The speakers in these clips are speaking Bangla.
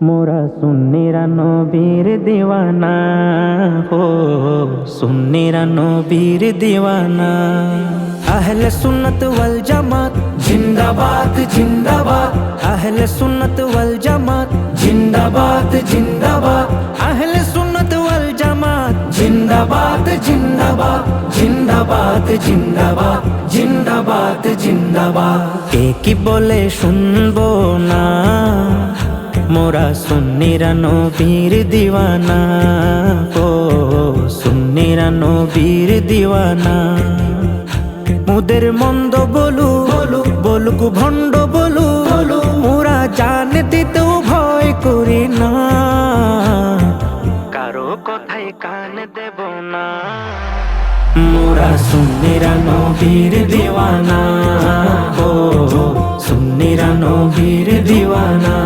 মোরা সুন্নিরা নবীর দিওয়ানা, হো সুন্নিরা নবীর দিওয়ানা। আহলে সুন্নত ওয়াল জামাত জিন্দাবাদ জিন্দাবাদ, আহলে সুন্নত ওয়াল জামাত জিন্দাবাদ জিন্দাবাদ, আহলে সুন্নত ওয়াল জামাত জিন্দাবাদ জিন্দাবাদ জিন্দাবাদ জিন্দাবাদ জিন্দাবাদ জিন্দাবাদ। কে কি বলে শুনবো না, মোরা সুন্নিরা নবীর দিওয়ানা, ও সুন্নিরা নবীর দিওয়ানা। মুদের মন্দ বলু বলুক ভণ্ড বলু, মোরা জান দিতেও ভয় করি না, কারো কথায় কান দেব না। মোরা সুন্নিরা নবীর দিওয়ানা, ও সুন্নিরা নবীর দিওয়ানা।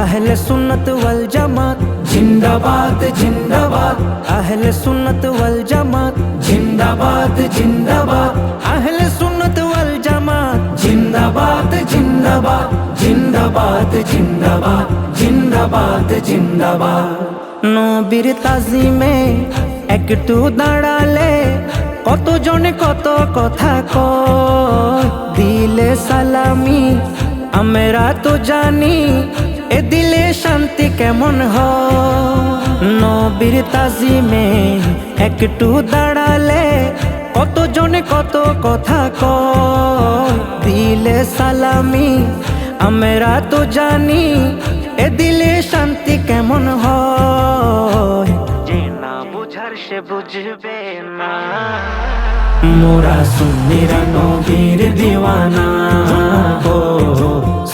আহলে সুন্নত ওয়াল জামাত জিন্দাবাদ জিন্দাবাদ, আহলে সুন্নত ওয়াল জামাত জিন্দাবাদ জিন্দাবাদ, আহলে সুন্নত ওয়াল জামাত জিন্দাবাদ জিন্দাবাদ জিন্দাবাদ জিন্দাবাদ জিন্দাবাদ জিন্দাবাদ। নবীর তাজিমে একটু দাঁড়ালে কত জনে কত কথা কয়, দিলে সালামি আমরা তো জানি, এ দিলে শান্তি কেমন হয়। নবীর তাজিমে একটু দাঁড়ালে কত জনে কত কথা কয়, দিলে সালামি আমরা তো জানি, এ দিলে শান্তি কেমন হয়। যে না বুঝার সে বুঝবে না, মোরা সুন্নিরা নবীর দিওয়ানা, ও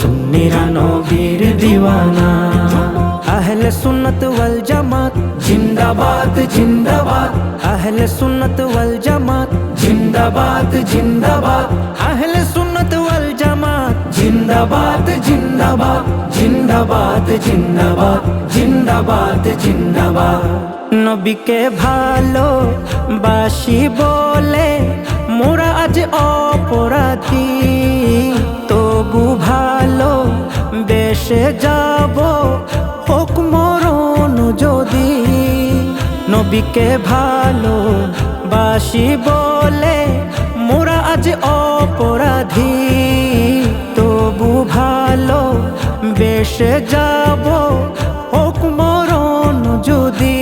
সুন্নিরা নবীর দিওয়ানা। আহলে সুন্নত ওয়াল জামাত জিন্দাবাদ জিন্দাবাদ, আহলে সুন্নত ওয়াল জামাত জিন্দাবাদ জিন্দাবাদ, আহলে সুন্নত ওয়াল জামাত জিন্দাবাদ জিন্দাবাদ জিন্দাবাদ জিন্দাবাদ জিন্দাবাদ জিন্দাবাদ। নবীকে ভালো বাসি বলে মোরা আজ অপরাধী, তবু ভালো বেশে যাব হোক মরণ যদি। নবীকে ভালো বাসি বলে মোরা আজ অপরাধী, তবু ভালো বেশে যাব হোক মরণ যদি।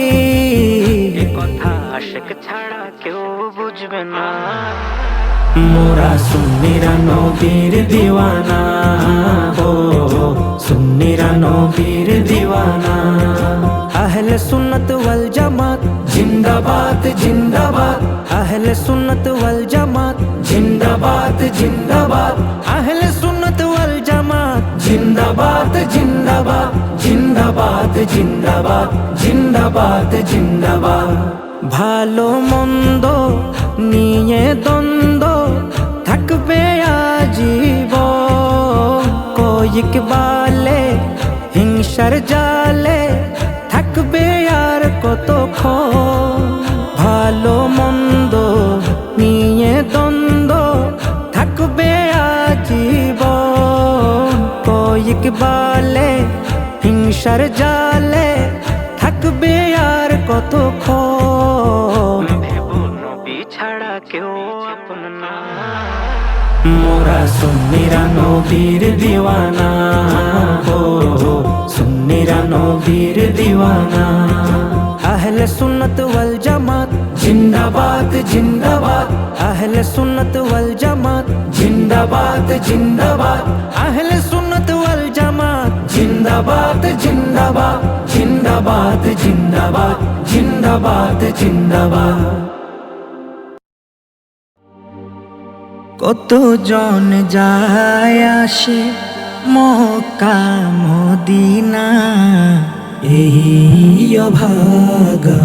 এ কথা আশিক ছাড়া কেউ বুঝবে না, মোরা সুন্নিরা নবীর দিওয়ানা, ও সুন্নিরা নবীর দিওয়ানা। আহলে সুন্নত ওয়াল জামাত জিন্দাবাদ জিন্দাবাদ, আহলে সুন্নত ওয়াল জামাত জিন্দাবাদ জিন্দাবাদ, আহলে সুন্নত ওয়াল জামাত জিন্দাবাদ জিন্দাবাদ জিন্দাবাদ জিন্দাবাদ জিন্দাবাদ জিন্দাবাদ। ভালো মন্দ নিয়ে দ্বন্দ্ব থাকবে আজীবন, কয়েক বালে হিংসার জালে থাকবে আর কতক্ষণ। ভালো মন্দ নিয়ে দ্বন্দ্ব থাকবে আজীবন, কয়েক বালে হিংসার জালে থাকবে আর কতক্ষণ। নবী ছাড়া কেউ আপন না, মোরা সুন্নিরা নবীর দিওয়ানা, ও সুন্নিরা নবীর দিওয়ানা। আহলে সুন্নত ওয়াল জামাত জিন্দাবাদ জিন্দাবাদ, আহলে সুন্নত ওয়াল জামাত জিন্দাবাদ জিন্দাবাদ, আহলে সুন্নত ওয়াল জামাত জিন্দাবাদ জিন্দাবাদ জিন্দাবাদ জিন্দাবাদ জিন্দাবাদ জিন্দাবাদ। কত জন যায় আসে মক্কা মদিনা, এই অভাগা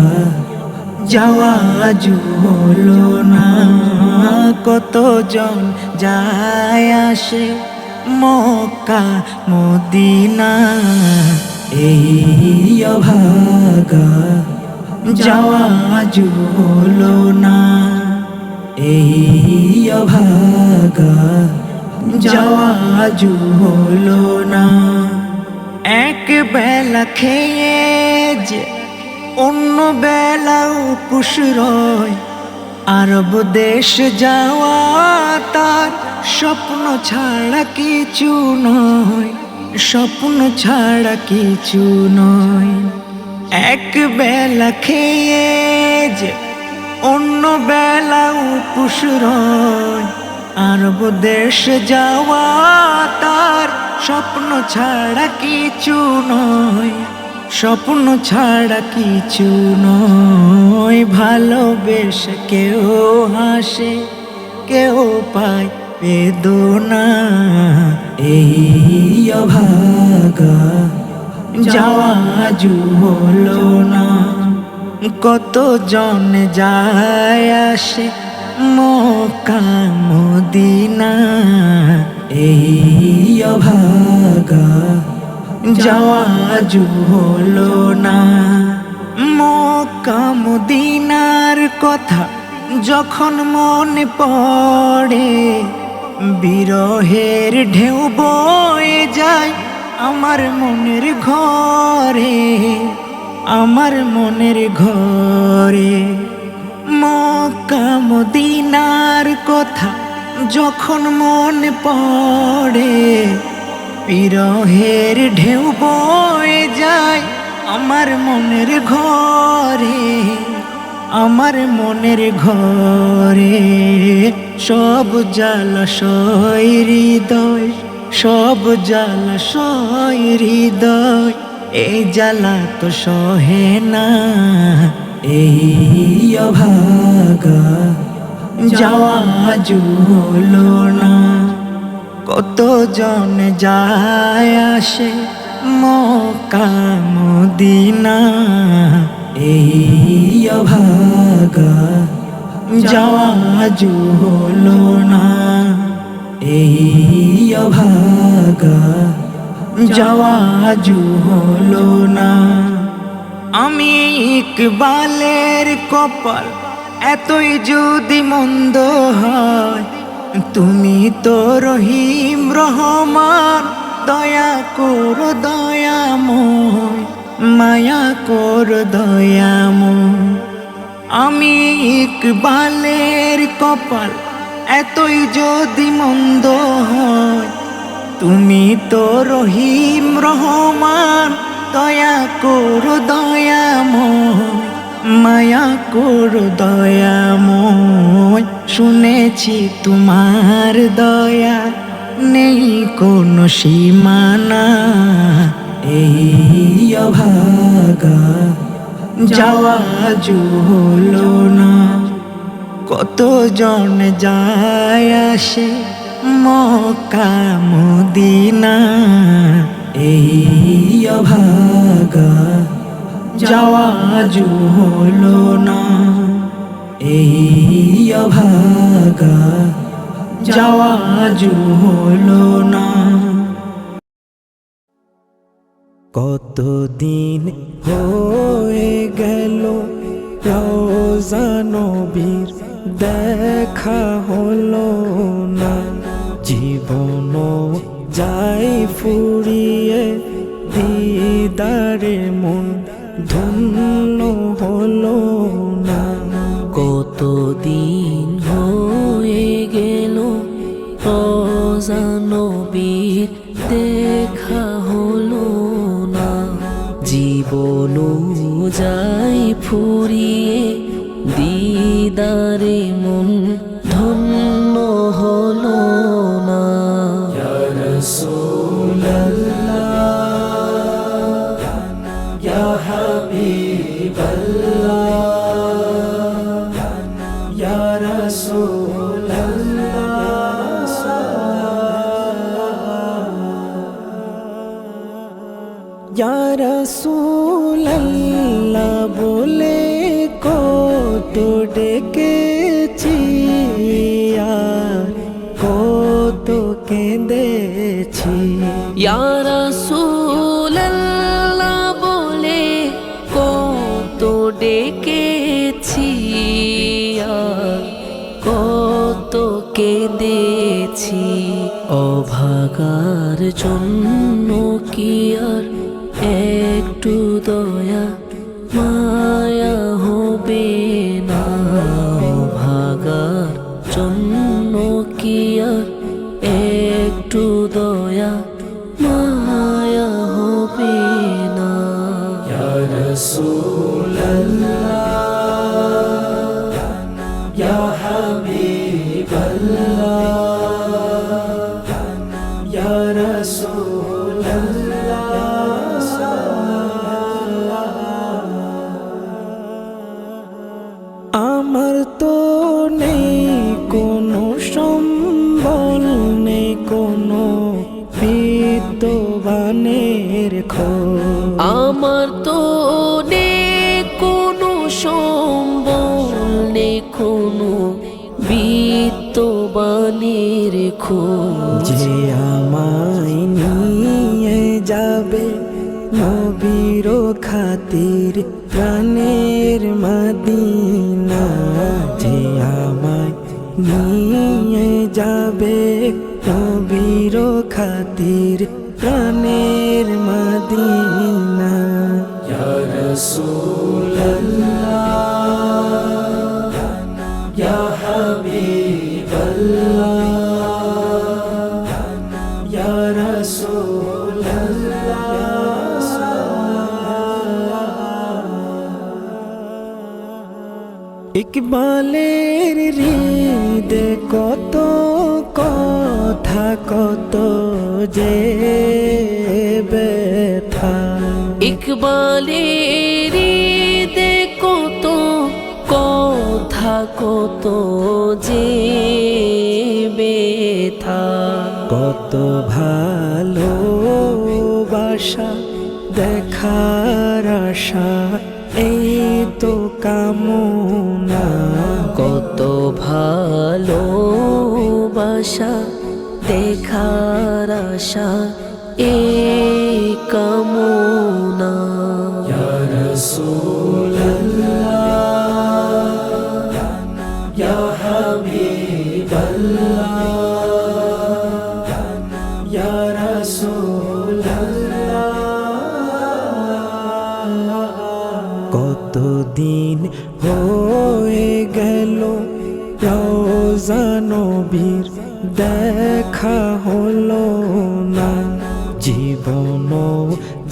যাওয়া হলো না। কত জন যায় আসে মক্কা মদিনা, এই অভাগা যাওয়া হলো না, এই অভাগা যাওয়া হলো না। এক এক বেলা খেয়ে যে অন্য বেলা উপোস রয়, আরব দেশ যাওয়া তার স্বপ্ন ছাড়া কিছু নয়, স্বপ্ন ছাড়া কিছু নয়। এক বেলা খেয়ে যে অন্য বেলা উপোস রয়, আরব দেশ যাওয়া তার স্বপ্ন ছাড়া কিছু নয়, স্বপ্ন ছাড়া কিছু নয়। ভালোবেসে কেউ হাসে, কেউ পায় বেদনা, এই অভাগা যাওয়া আজু হলো না। কত জন যায় আসে মক্কা মদিনা, এই অভাগা যাওয়া আজু হলো না। মক্কা মদিনার কথা যখন মনে পড়ে, বিরহের ঢেউ বয়ে যায় আমার মনের ঘরে, আমার মনের ঘরে। মক্কা মদিনার কথা যখন মনে পড়ে, বিরহের ঢেউ বয়ে যায় আমার মনের ঘরে, আমার মনের ঘরে। সব জলাশয় হৃদয়, সব জলাশয় হৃদয়, এই জ্বালা তো সহে না, এই অভাগা যাওয়া আজু হলো না। কত জন যায় আসে মক্কা মদিনা, এই অভাগা যাওয়া আজু হলো না, এই অভাগা যাওয়া আজু হলো না। আমি ইকবালের কপাল এতই যদি মন্দ হয়, তুমি তো রহিম রহমান, দয়া করো দয়াময়, মায়া করো দয়াময়। আমি ইকবালের কপাল এতই যদি মন্দ হয়, তুমি তো রহিম রহমান, দয়া করো দয়াময়, মায়া করো দয়াময়। শুনেছি তোমার দয়া নেই কোনো সীমানা, এই অভাগা যাওয়া আজু হলো না। কত জন যায় আসে মক্কা মদিনা, এই অভাগা যাওয়া আজু হলো না, এই অভাগা যাওয়া আজু হলো না। কতদিন হয়ে গেল রওজা নবীর দেখা হলো না, জীবন যাই ফুরিয়ে দিদারে মন ধন্য হলো না। কতদিন হয়ে গেল রওজা নবীর দেখা হলো না, জীবন যাই ফুরিয়ে দিদারে মন ধন্য হলো না। ইয়া রাসূলাল্লাহ, ইয়া হাবিবাল্লাহ, ইয়া রাসূলাল্লাহ, ইয়া রাসূলাল্লাহ বলে কত ডেকেছি, আর কত কেঁদেছি। ইয়া রাসূলাল্লাহ বলে কত ডেকেছি, আর কত কেঁদেছি। অভাগার জন্য কি আর একটু দয়া মায়া হবে না, ভাগার জন্য কি আর একটু দয়া মায়া হবে না। ইয়া রাসূলাল্লাহ ইয়া হাবিবাল্লাহ ইয়া রাসূলাল্লাহ। আমার তো নেই কোনো সম্বল, নেই কোনো বিদ্যবানের খোঁজ। আমার তো নেই কোনো সম্বল, নেই কোনো বিত্তবানের খোঁজ। যে আমায় নিয়ে যাবে নবীর খাতির প্রাণের মদিনা, যে আমায় নিয়ে যাবে নবীর খাতির প্রাণের মদিনা। ইয়া রাসূলাল্লাহ ইয়া হাবিবাল্লাহ ইয়া রাসূলাল্লাহ। ইকবালের হৃদে কত কথা, কত যে ব্যথা। ইকবালের হৃদে কত কথা, কত যে ব্যথা। কত ভালোবাসা দেখার আশা, এই তো কামনা। কত ভালোবাসা দেখার আশা, এই কামনা। ইয়া রাসূলাল্লাহ ইয়া হাবিবাল্লাহ ইয়া রাসূলাল্লাহ। কতদিন হয়ে গেল রওজা নবীর দেখা হলো না, জীবন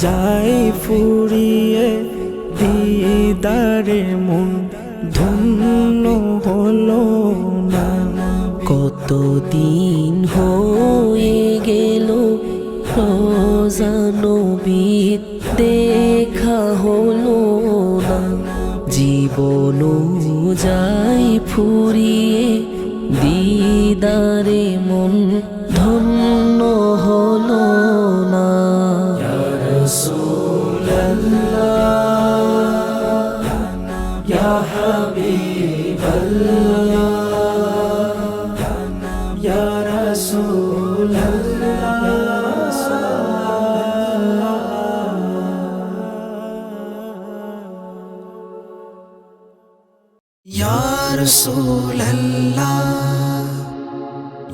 যাই ফুরিয়ে দিদারে মন ধন্য হলো না। কতদিন হয়ে গেল রোজা নবীর দেখা হলো না, জীবন যাই ফুরিয়ে দিদারে মন ধন্য হলো না। ইয়া রাসূলাল্লাহ ইয়া হাবিবাল্লাহ ইয়া রাসূলাল্লাহ। ইয়া রাসূলাল্লাহ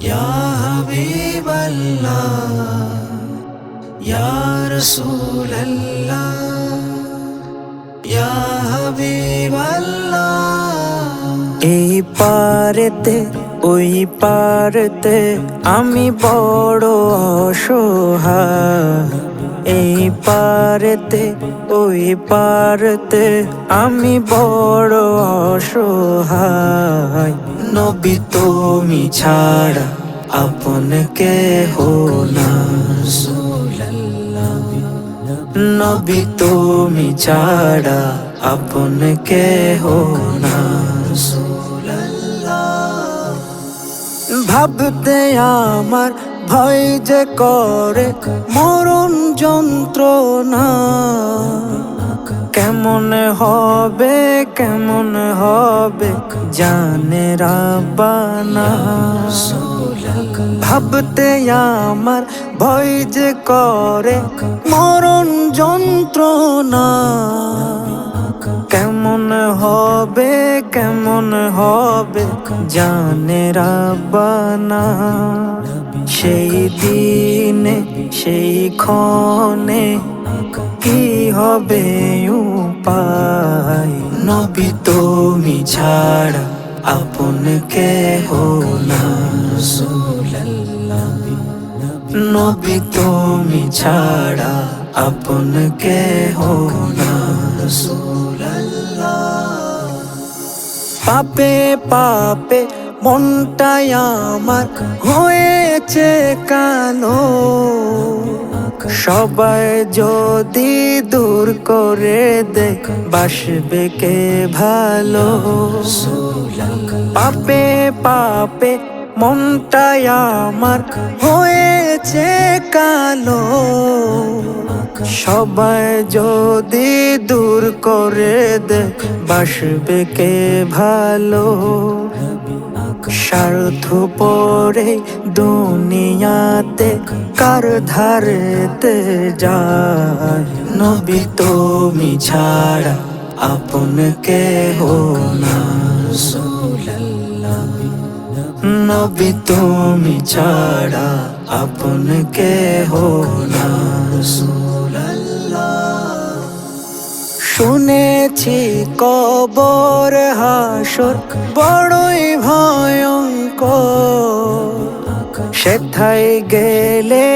ইয়া হাবিবাল্লাহ ইয়া রাসূলাল্লাহ ইয়া হাবিবাল্লাহ। এই পারেতে ওই পারেতে আমি বড় অসহায়, এই পারেতে ওই পারেতে আমি বড় অসহায়। নবী তুমি ছাড়া আপন কেহ না, নবী তুমি ছাড়া আপন কেহ না। ভাবতে আমার ভয় যে করে মরণ যন্ত্রণা, কেমন হবে কেমন হবে জানে রাব্বানা। ভাবতে আমার ভয় যে করে মরণ যন্ত্রণা, কেমন হবে জানে রাব্বানা। সেই দিনে সেই ক্ষণে কি হবে উপায়? নবী তুমি ছাড়া আপন কেহ না, নবী তুমি ছাড়া আপন কেহ না। পাপে পাপে মনটাই আমার হয়েছে কালো, সবাই যদি দূর করে দে বাসবে কে ভালো? পাপে পাপে মনটাই আমার হয়েছে কালো, সবাই যদি দূর করে দে বাসবে কে ভালো? স্বার্থ পরে দুনিয়াতে কার ধারেতে যায়? নবী তুমি ছাড়া আপন কেহ না, নবী তুমি ছাড়া আপন কেহ না। শুনেছি কবর হাসর বড়ই ভয়ঙ্কর, সেথায় গেলে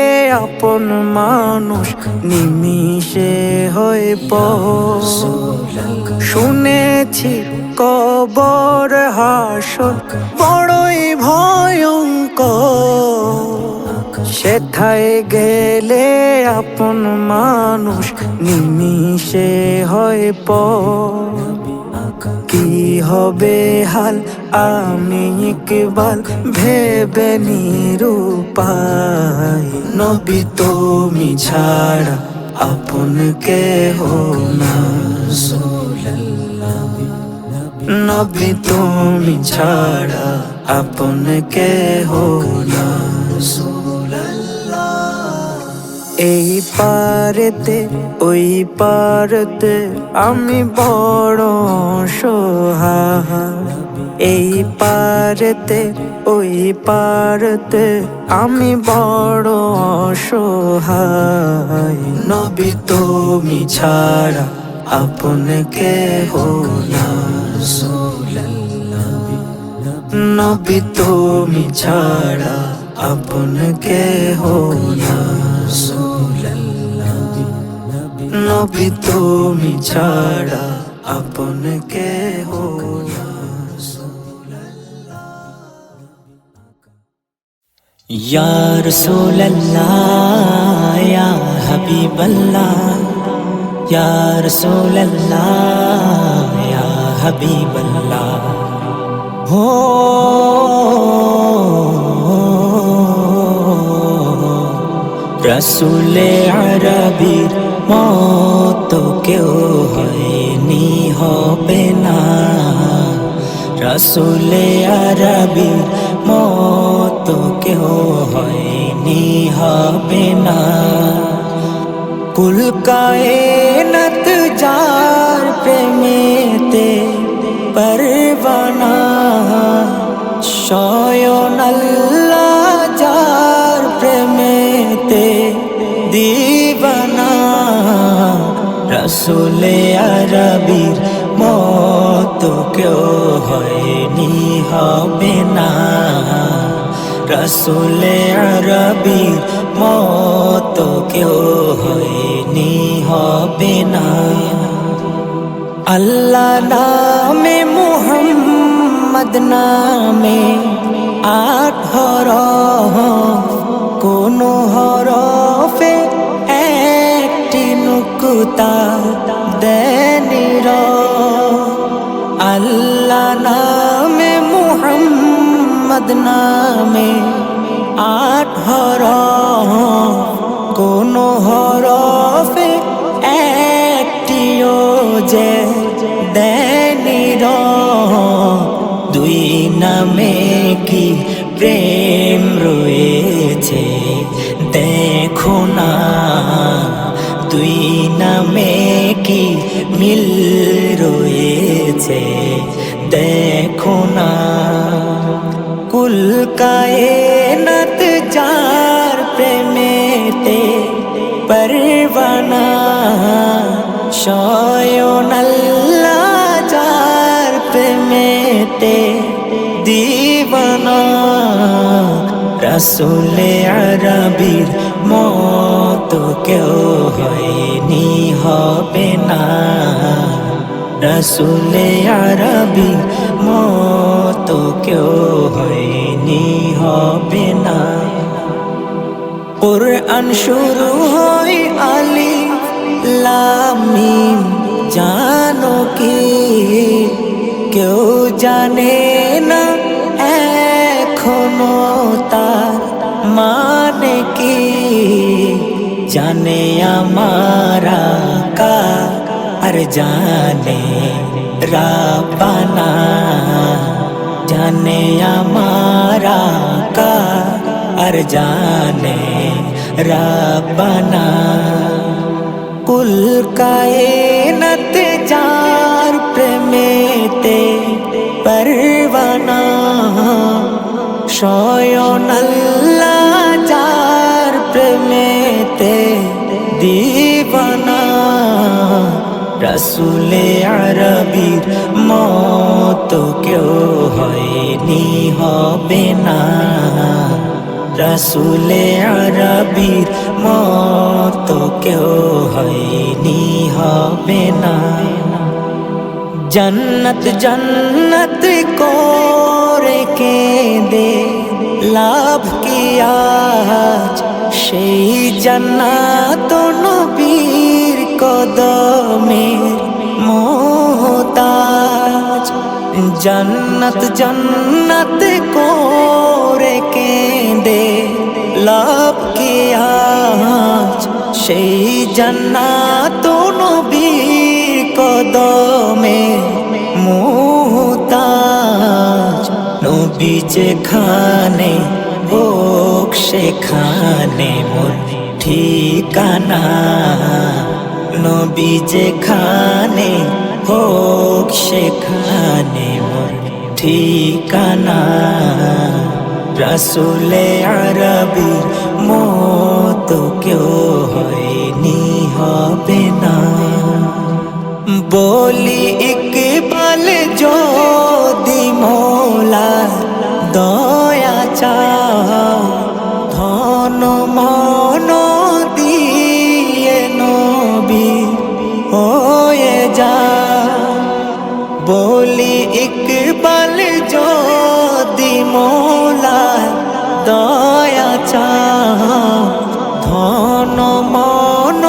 আপন মানুষ নিমিষে হয়ে পর। শুনেছি কবর হাসর বড়ই ভয়ঙ্কর, সেথায় গেলে আপন মানুষ নিমিষে হয় পর। কি হবে হাল আমি ইকবাল ভেবে নিরুপায়? নবী তুমি ছাড়া আপন কেহ না, নবী তুমি ছাড়া আপন কেহ না। এই পারেতে ওই পারতে আমি বড় অসহায়, এই পারেতে ওই পারতে আমি বড় অসহায়। নবী তুমি ছাড়া আপন কেহ না, নবী তুমি ছাড়া আপন কেহ না, নবী তুমি ছাড়া আপন কেহ না। ইয়া রাসূলুল্লাহ ইয়া হাবিবাল্লাহ, ইয়া রাসূলুল্লাহ ইয়া হাবিবাল্লাহ। হো রাসূলে আরবীর মতো কেউ হয়নি হবে না, রাসূলে আরবীর মতো কেউ হয়নি হবে না। কুল কায়নাত যার প্রেমেতে পরবানা, স্বয়ং আল্লাহ যার প্রেমেতে দিবানা। রাসূলে আরবীর মতো কেউ হয়নি হবে না, রাসূলে আরবীর মতো কেউ হয়নি হবে না। আল্লাহ নামে মুহাম্মদ নামে 8 হরফ, কোন হরফে একটি নুকতা দেনি র। আল্লাহ নামে মুহাম্মদ নামে 8 হরফ, কোন হরফে একটিও যে দেনি র। দুই নামে কি প্রেম রয়েছে দেখো না, দুই নামে কি মিল রয়েছে দেখো না। কুল কায়নাত যার প্রেমেতে পরবানা, রাসূলে আরবীর মতো কেউ হয়নি হবে না, রাসূলে আরবীর মতো কেউ হয়নি হবে না। কুরআন শুরু হয় আলিফ লাম মিম, জানো কি কেউ জানে না এখনো তার মানে কি? জানে আমার আকা আর জানে রাব্বানা, জানে আমার আকা আর জানে রাব্বানা। কুল কায়নাত যার প্রেমেতে পরওয়ানা, স্বয়ং আল্লাহ যার প্রেমেতে দিওয়ানা। রাসূলে আরবীর মতো কেউ হয়নি হবে না, রাসূলে আরবীর মতো কেউ হয়নি হবে না। জন্নত জন্নত করে কেঁদে লাভ কি আজ, সেই জান্নাত নবীর কদমের মোহতাজ। জন্নত জন্নত করে কেঁদে লাভ কি আজ, সেই জান্নাত নবীর কদমের মোহতাজ। নবী যেখানে হোক সেখানে মোর ঠিকানা, নবী যেখানে হোক সেখানে মোর ঠিকানা। রাসূলে আরবীর মতো কেউ হয়নি হবে না। বলি ইকবাল যদি মৌলা দয়া চাও, ধন মন দিয়ে নবী হয়ে যা। বলি ইকবাল যদি মৌলা দয়া চাও, ধন মন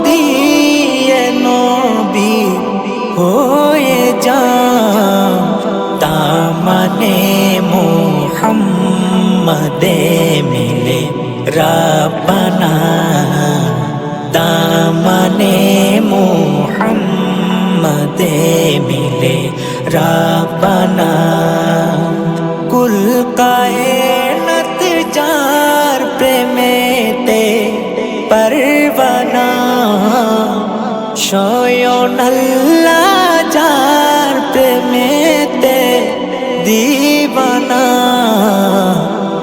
দিয়ে নবী হয়ে যা। তামানে মুহাম্মদে মিলে রাব্বানা, দামনে মুহাম্মদে মিলে রাব্বানা। কুল কায়নাত যার প্রেমেতে পরওয়ানা, স্বয়ং আল্লাহ যার প্রেমেতে দিওয়ানা।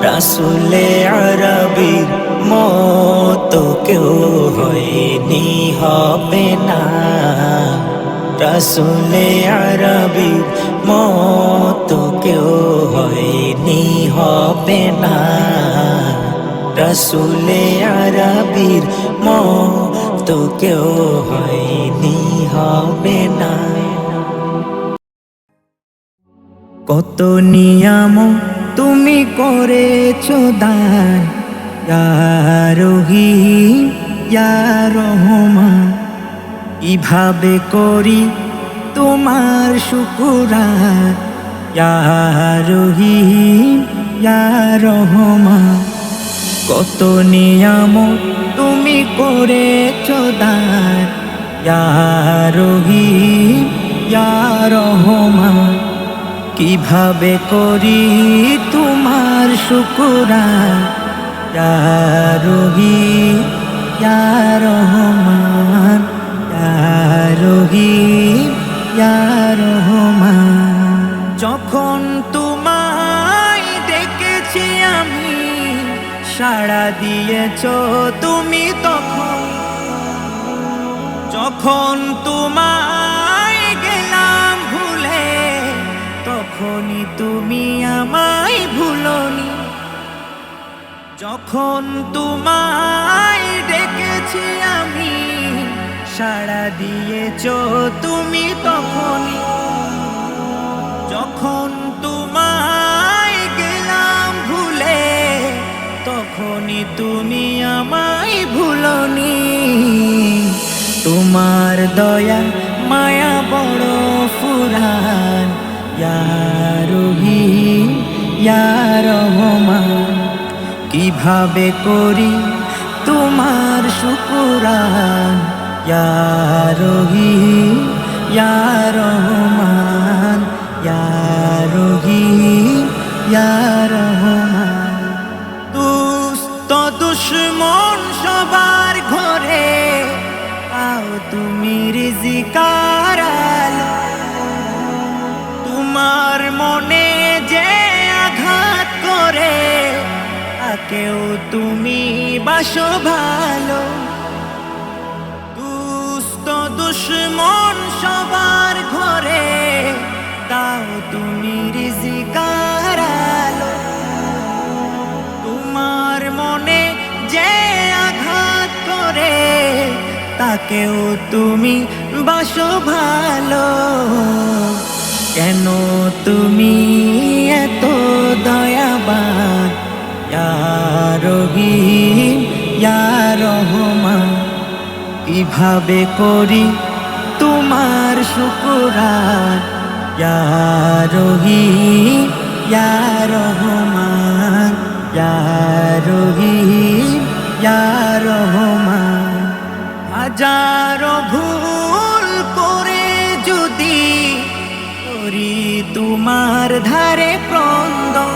রাসূলে আরবীর মতো কেউ হয়নি হবে না, রাসূলে আরবীর মতো কেউ হয়নি হবে না, রাসূলে আরবীর মতো কেউ হয়নি হবে না। কত নিয়ামত তুমি করেছো দান, ইয়া রহিম ইয়া রহমান। কিভাবে করি তোমার শুকরান, ইয়া রহিম ইয়া রহমান। কত নিয়ামত তুমি করেছো দান, ইয়া রহিম ইয়া রহমান। কিভাবে করি তোমার শুকরান, ইয়া রহিম ইয়া রহমান, ইয়া রহিম ইয়া রহমান। যখন তোমায় ডেকেছি আমি, সাড়া দিয়েছো তুমি তখন। যখন তোমায় গেলাম ভুলে, তখনই তুমি আমায় ভুলোনি। যখন তোমায় ডেকেছি আমি, সাড়া দিয়েছ তুমি তখনই। যখন তোমায় গেলাম ভুলে, তখনই তুমি আমায় ভুলনি। তোমার দয়া মায়া বড় ফুরান, ইয়া রহিম ইয়া রহমান। কিভাবে করি তোমার শুকরান, ইয়া রহিম ইয়া রহমান, ইয়া রহিম ইয়া রহমান। দুস্থ দুশ্মন সবার ঘরে আও তুমি রিজিকার আলো। তোমার মনে যে আঘাত করে, তাকেও তুমি বাসো ভালো। দুস্থ দুশ্মন সবার ঘরে দাও তুমি রিজিকার আলো। তোমার মনে যে আঘাত করে, তাকেও তুমি বাসো ভালো। কেন তুমি এত দয়াবান, ইয়া রহিম ইয়া রহমান। কিভাবে করি তোমার শুকরান, ইয়া রহিম ইয়া রহমান, ইয়া রহিম ইয়া রহমান। হাজারো ভুল করে যদি করি তোমার ধারে ক্রন্দন,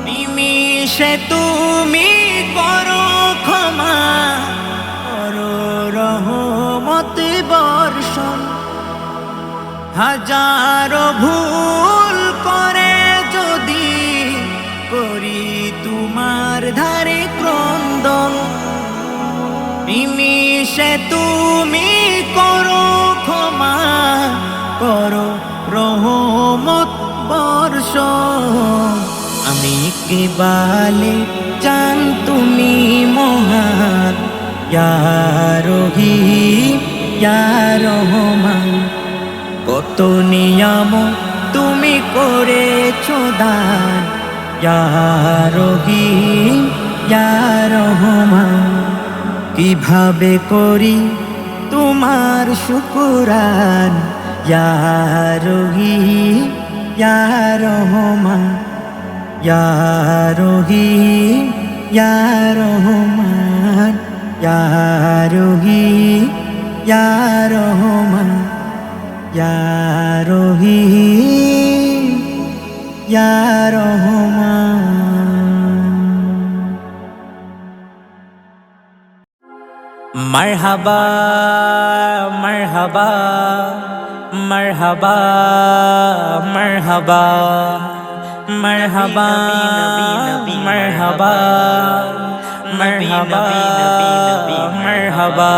নিমিষে তুমি করো ক্ষমা, করো রহমত বর্ষণ। হাজারো ভুল করে যদি করি তোমার ধারে ক্রন্দন, নিমিষে তুমি করো ক্ষমা, করো রহমত বর্ষণ। আমি কেবলে জান তুমি মহান, ইয়া রহিম ইয়া রহমান। কত নিয়ামত তুমি করেছো দান, ইয়া রহিম ইয়া রহমান। কিভাবে করি তোমার শুকরান, ইয়া রহিম ইয়া রহমান, ইয়া রহিম ইয়া রহমান, ইয়া রহিম ইয়া রহমান, ইয়া রহিম ইয়া রহমান। মারহাবা মারহাবা মারহাবা মারহাবা মারহাবা মারহাবা মারহাবা মারহাবা।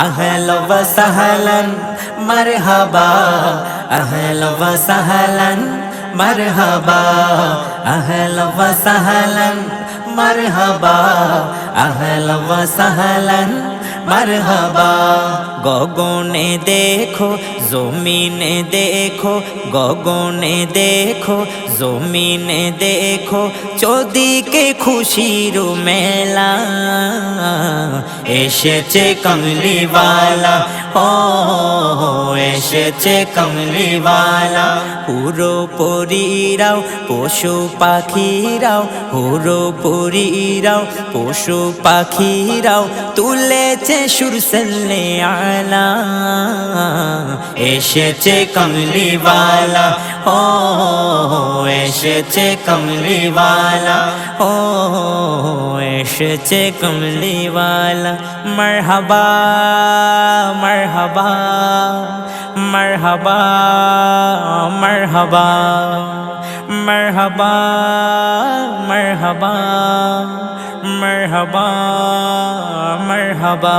আহলা ওয়া সাহলান মারহাবা, আহলা ওয়া সাহলান মারহাবা, আহলা ওয়া সাহলান মারহাবা, আহলা ওয়া সাহলান মারহাবা। গগনে দেখো জমিনে দেখো, গগনে দেখো জমিনে দেখো, চৌদিকে খুশির মেলা। এসেছে কমলিওয়ালা, ও এসেছে কমলিওয়ালা। পুরো পরীরাও পশু পাখিরাও, পুরো পরীরাও পশু পাখিরাও তুলেছে সুর সাল্লে আলা। এসেছে কমলিওয়ালা, ও এসেছে কমলিওয়ালা, ও এসেছে কমলিওয়ালা। মারহাবা মারহাবা মারহাবা মারহাবা মারহাবা মারহাবা মারহাবা মারহাবা।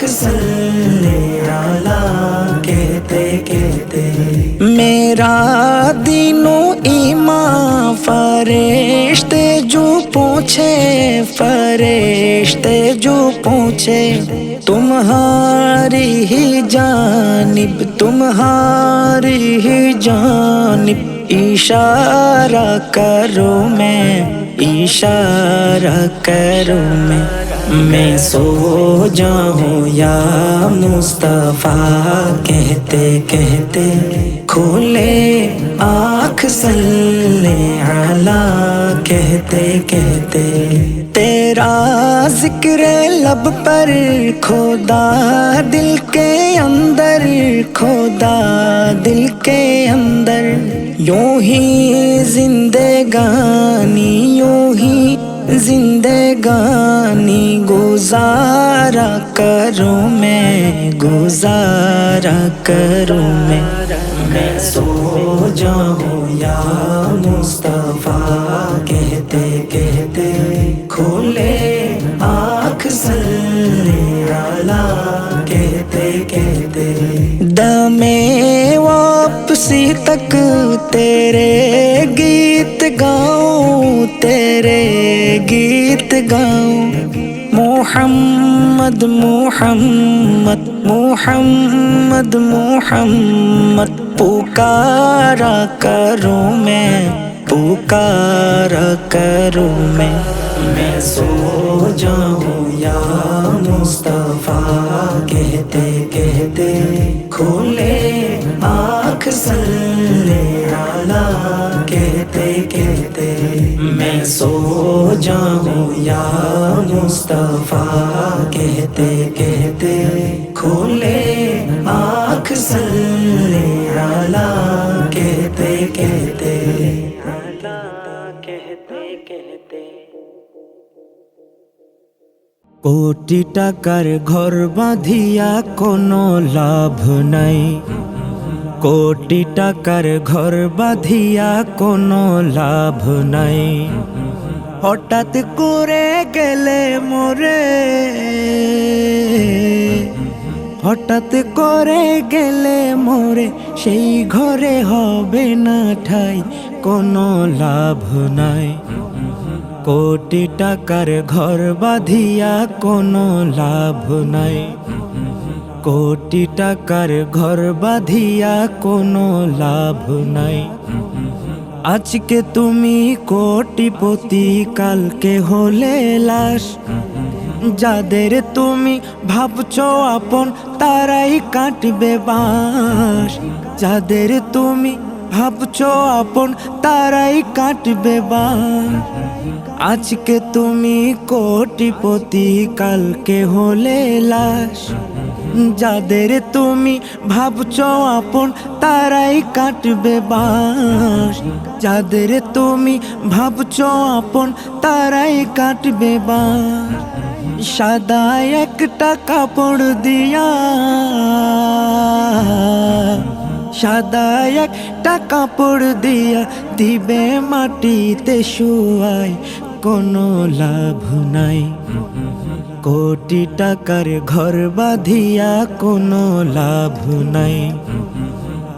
आँख सल्ले आला कहते कहते। मेरा दीनो ईमान फरिश्ते जो पूछे, फरिश्ते जो पूछे, तुम्हारी ही जानिब, तुम्हारी ही जानिब इशारा करो मैं, इशारा करो मैं सो जाऊं या मुस्तफा कहते कहते। खोले आँख सल्ले आला कहते कहते। तेरा जिक्र लब पर खोदा दिल के अंदर, खोदा दिल के अंदर। यूं ही जिंदगानी, यूं ही जिंदगानी गुजारा करूं मैं, गुजारा करूं मैं सो जाऊं या मुस्तफा कहते कहते। खोले आँख सल्ले आला कहते कहते। दमे वापसी तक तेरे गीत गाऊं, तेरे गीत गाऊं। मुहम्मद मुहम्मद मुहम्मद मुहम्मद पुकारा करूं मैं, पुकारा करूं मैं सो जाऊं या मुस्तफा कहते कहते। खोले आँख सल्ले आला कहते कहते। मैं सो जाऊं या मुस्तफा कहते कहते। खोले आँख सल्ले आला कहते कहते। কোটি টাকার ঘর বাঁধিয়া কোনো লাভ নাই, কোটি টাকার ঘর বাঁধিয়া কোনো লাভ নাই। হঠাৎ করে গেলে মোরে, হঠাৎ করে গেলে মোরে, সেই ঘরে হবে না ঠাই, কোনো লাভ নাই। কোটি টাকার ঘর বাঁধিয়া কোনো লাভ নাই, কোটি টাকার ঘর বাঁধিয়া কোনো লাভ নাই। আজকে তুমি কোটিপতি, কালকে হলে লাশ। যাদের তুমি ভাবছো আপন তারাই কাটবে বাঁশ, যাদের তুমি ভাবছো আপন তারাই কাটবে বাঁশ। আজকে তুমি কোটিপতি, কালকে হলে লাশ। যাদের তুমি ভাবছো আপন তারাই কাটবে বাঁশ, যাদের তুমি ভাবছো আপন তারাই কাটবে বাঁশ। সাদা একটা কাপড় দিয়া, সাদা একটা কাপড় দিয়া দিবে মাটিতে শুয়াই, কোনো লাভ নাই। কোটি টাকার ঘর বাঁধিয়া কোনো লাভ নাই,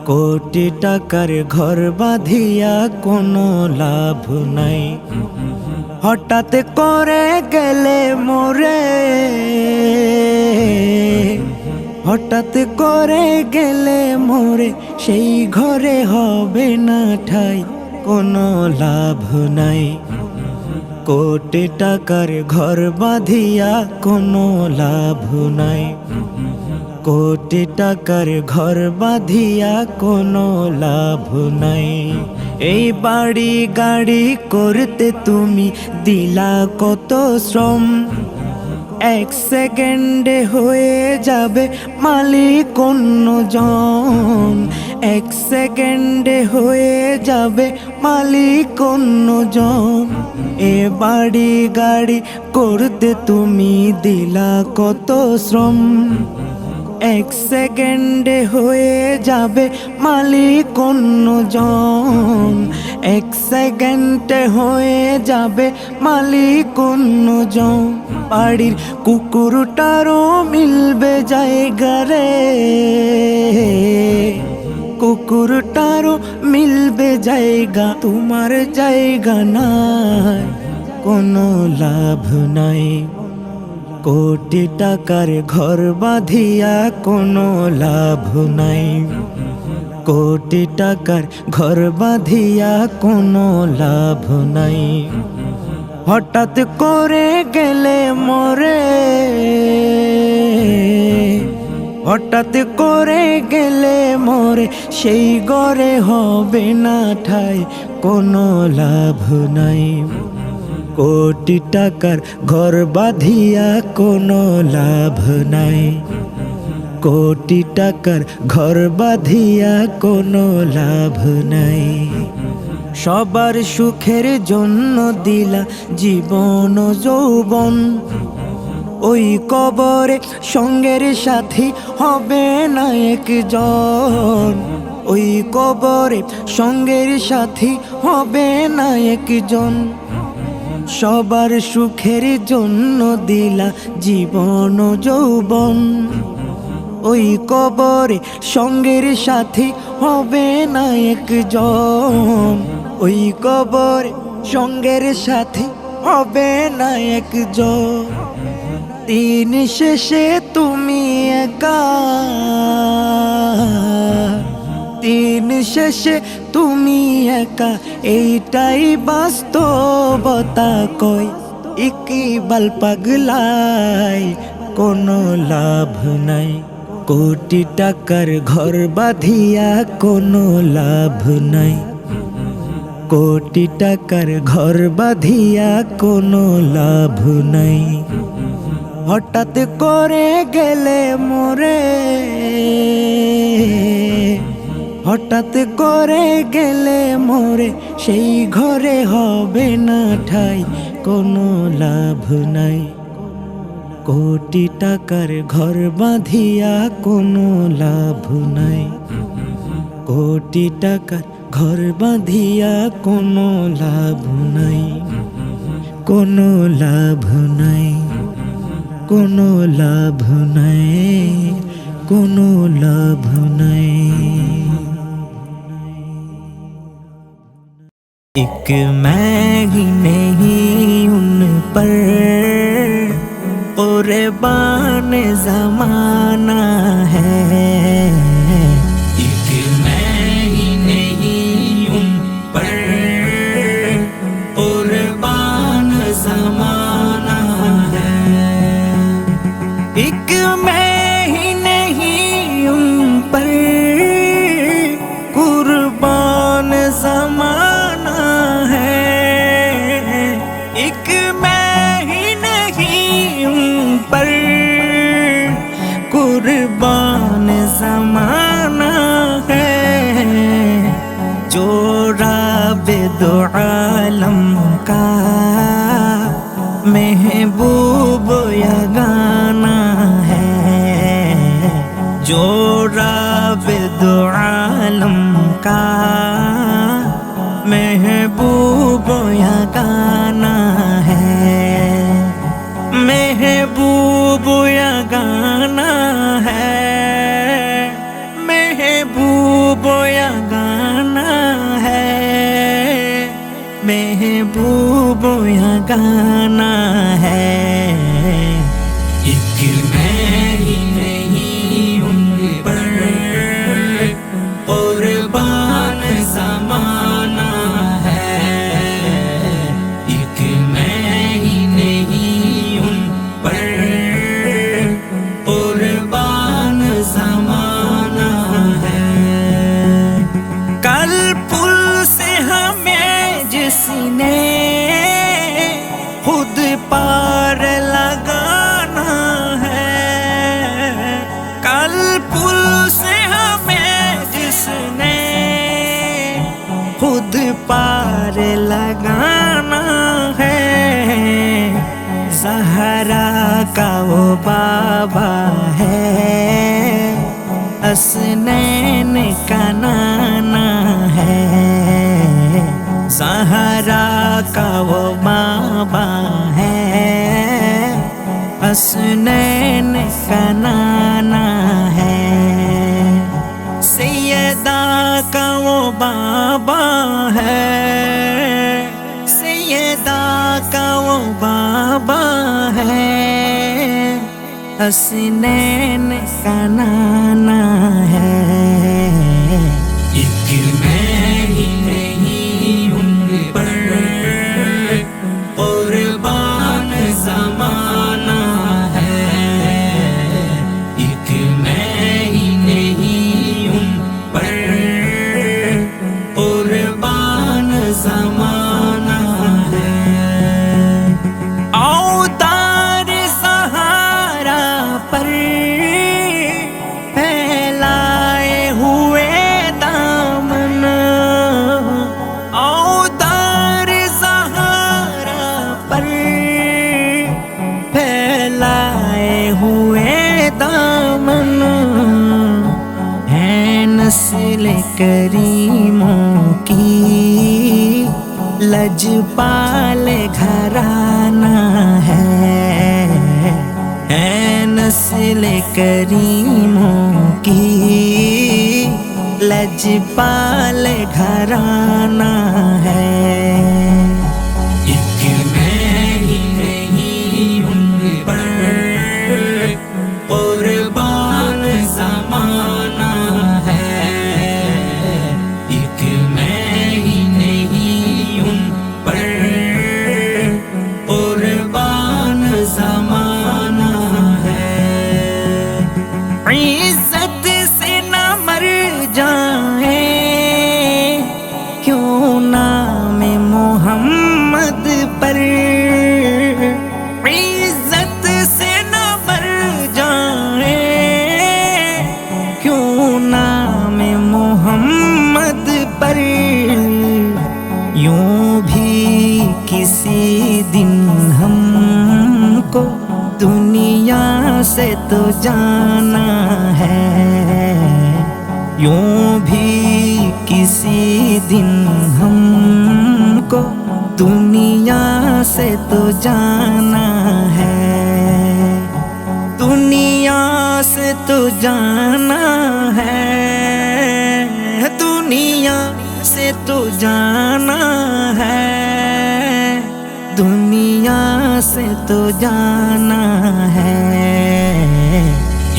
কোটি টাকার ঘর বাঁধিয়া কোনো লাভ নাই। হঠাৎ করে গেলে মোরে, হঠাৎ করে গেলে মোরে, সেই ঘরে হবে না ঠাই, কোনো লাভ নাই। কোটি টাকার ঘর বাঁধিয়া কোনো লাভ নাই, কোটি টাকার ঘর বাঁধিয়া কোনো লাভ নাই। এই বাড়ি গাড়ি করতে তুমি দিলা কত শ্রম, এক সেকেন্ডে হয়ে যাবে মালিক অন্যজন, এক সেকেন্ডে হয়ে যাবে মালিক অন্যজন। এ বাড়ি গাড়ি করতে তুমি দিলা কত শ্রম, এক সেকেন্ডে হয়ে যাবে মালিক অন্যজন, এক সেকেন্ডে হয়ে যাবে মালিক অন্যজন। বাড়ির কুকুরটারও মিলবে জায়গা রে, কুকুরটারও মিলবে জায়গা, তোমার জায়গা নাই, কোনো লাভ নাই। কোটি টাকার ঘর বাঁধিয়া কোনো লাভ নাই, কোটি টাকার ঘর বাঁধিয়া কোনো লাভ নাই। হঠাৎ করে গেলে মরে, হঠাৎ করে গেলে মরে, সেই ঘরে হবে না ঠাই, কোনো লাভ নাই। কোটি টাকার ঘর বাঁধিয়া কোনো লাভ নাই, কোটি টাকার ঘর বাঁধিয়া কোনো লাভ নাই। সবার সুখের জন্য দিলা জীবন ও যৌবন, ওই কবরে সঙ্গের সাথী হবে না একজন, ওই কবরে সঙ্গের সাথী হবে না একজন। সবার সুখের জন্য দিলা জীবন ও যৌবন, ওই কবরে সঙ্গের সাথী হবে না একজন, ওই কবরে সঙ্গের সাথী হবে না একজন। দিন শেষে তুমি একা, দিন শেষে তুমি একা, এইটাই বাস্তবতা কই ইকবাল পাগলাই, কোনো লাভ নাই। কোটি টাকার ঘর বাঁধিয়া কোনো লাভ নাই, কোটি টাকার ঘর বাঁধিয়া কোনো লাভ নাই। হঠাৎ করে গেলে মরে, হঠাৎ করে গেলে মরে, সেই ঘরে হবে না ঠাই, কোনো লাভ নাই। কোটি টাকার ঘর বাঁধিয়া কোনো লাভ নাই, কোটি টাকার ঘর বাঁধিয়া কোনো লাভ নাই, কোনো লাভ নাই, কোনো লাভ নাই, কোনো লাভ নাই। एक मैं ही नहीं उन पर कुर्बान ज़माना है, एक मैं ही नहीं उन पर कुर्बान ज़माना है, एक मैं ही नहीं उन पर कुर्बान ज़माना है, एक मैं ही नहीं उन पर कुर्बान ज़माना है। जो राबे दो आलम का महबूब या गाना है, जो राबे दो आलम का महबूब या गाना है, महबूब या गाना है, महबूब या गाना है, महबूब या गाना है। एक मैं ही नहीं उन पर कुर्बान ज़माना है, एक मैं ही नहीं उन पर कुर्बान ज़माना है। कल पुल से हमें जिसने खुद पार लगाना है, कल पुल से हमें जिसने खुद पार लगाना है, ज़हरा का वो बाबा है, हसनैन का नाना है, ज़हरा का वो बाबा है, हसनैन का नाना है, सैयदा का वो बाबा है, सैयदा का वो बाबा है, हसनैन का नाना है। एक मैं ही नहीं उन पर कुर्बान ज़माना है, एक मैं ही नहीं उन पर कुर्बान ज़माना है। औतार सहारा पर फैलाए हुए दामन, औतार सहारा पर फैलाए हुए दामन, है नस्ल करीमों की लजपाल घराना है नस्ल करीमों की लजपाल घराना है। एक मैं ही नहीं उन पर कुर्बान ज़माना है, एक मैं ही नहीं उन पर कुर्बान ज़माना है। इज्जत से न मर जाए क्यों नाम मोहम्मद पर, इज्जत से न मर जाए क्यों नाम मोहम्मद पर, यूं भी किसी दिन हमको दुनिया से तो जाना है, यूं भी किसी दिन हमको दुनिया से तो जाना है, दुनिया से तो जाना है, दुनिया से तो जाना है, दुनिया से तो जाना है।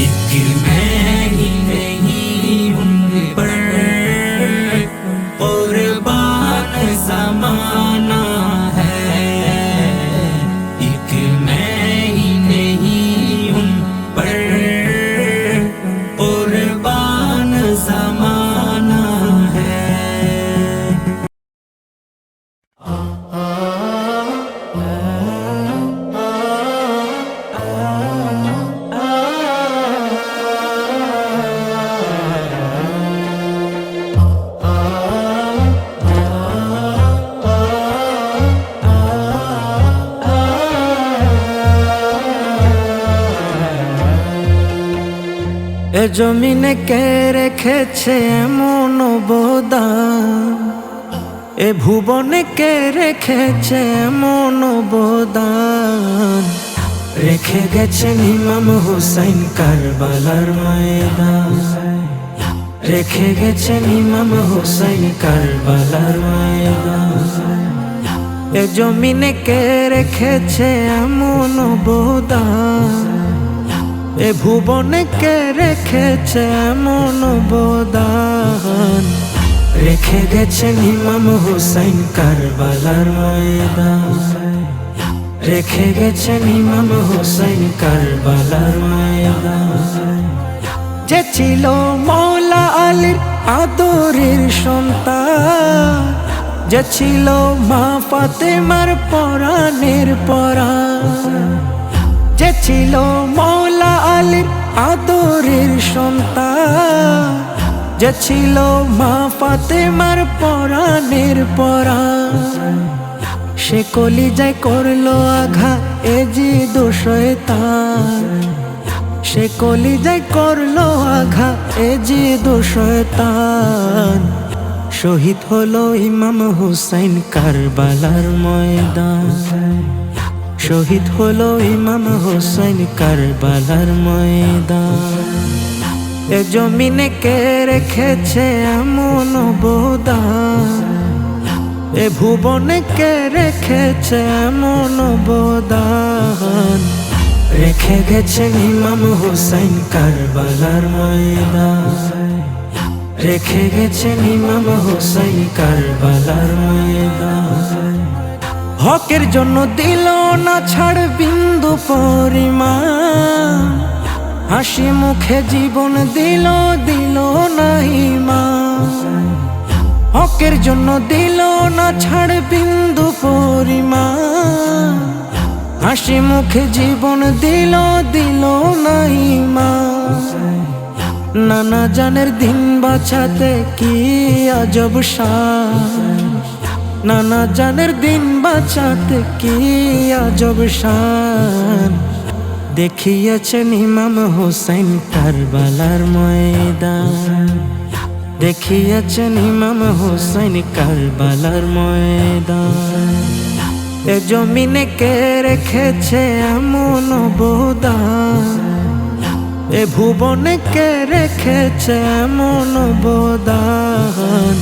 एक मैं ही नहीं उन पर कुर्बान ज़माना है, एक मैं ही नहीं उन पर कुर्बान ज़माना है। এ জমিনে কে রেখেছে এমন অবদান, এ ভুবনে কে রেখেছে এমন অবদান, রেখে গেছেন ইমাম হুসাইন কারবালার ময়দান, রেখে গেছেন ইমাম হুসাইন কারবালার ময়দান। এ জমিনে কে রেখেছে এমন অবদান, এ ভুবনে কে রেখেছে এমন অবদান, রেখে গেছেন ইমাম হুসাইন কারবালার ময়দান, রেখে গেছেন ইমাম হুসাইন কারবালার ময়দান। যে ছিল মৌলা আলীর আদরের সন্তান, যে ছিল মা ফাতেমার পরাণের পরাণ, যে ছিল মৌলা আলীর আদরের সন্তান, যে ছিল মা ফাতেমার পরাণের পরাণ, সে কলিজায় করলো আঘাত এ জিদ শয়তান, সে কলিজায় করলো আঘাত এ জিদ শয়তান। শহীদ হলো ইমাম হুসাইন কারবালার ময়দান, শহীদ হলো ইমাম হোসেন কারবালার ময়দান। এ জমিনে কে রেখেছে এমন অবদান, এ ভুবনে কে রেখেছে এমন অবদান। রেখে গেছেন ইমাম হোসেন কারবালার ময়দান, রেখে গেছেন ইমাম হোসেন কারবালার ময়দান। হকের জন্য দিল না ছাড় বিন্দু পরিমাণ, হাসি মুখে জীবন দিল না ঈমান। হকের জন্য দিল না ছাড় বিন্দু পরিমাণ, হাসি মুখে জীবন দিল না ঈমান। নানা জানের দিন বাঁচাতে কি আজব শান, নানা জানের দিন বাঁচাতে কি আজব শান। দেখিয়েছেন ইমাম হোসেন কারবালার ময়দান, দেখিয়েছেন ইমাম হোসেন কারবালার ময়দান। এ জমিনে কে রেখেছে এমন অবদান, এ ভুবনে কে রেখেছে এমন অবদান।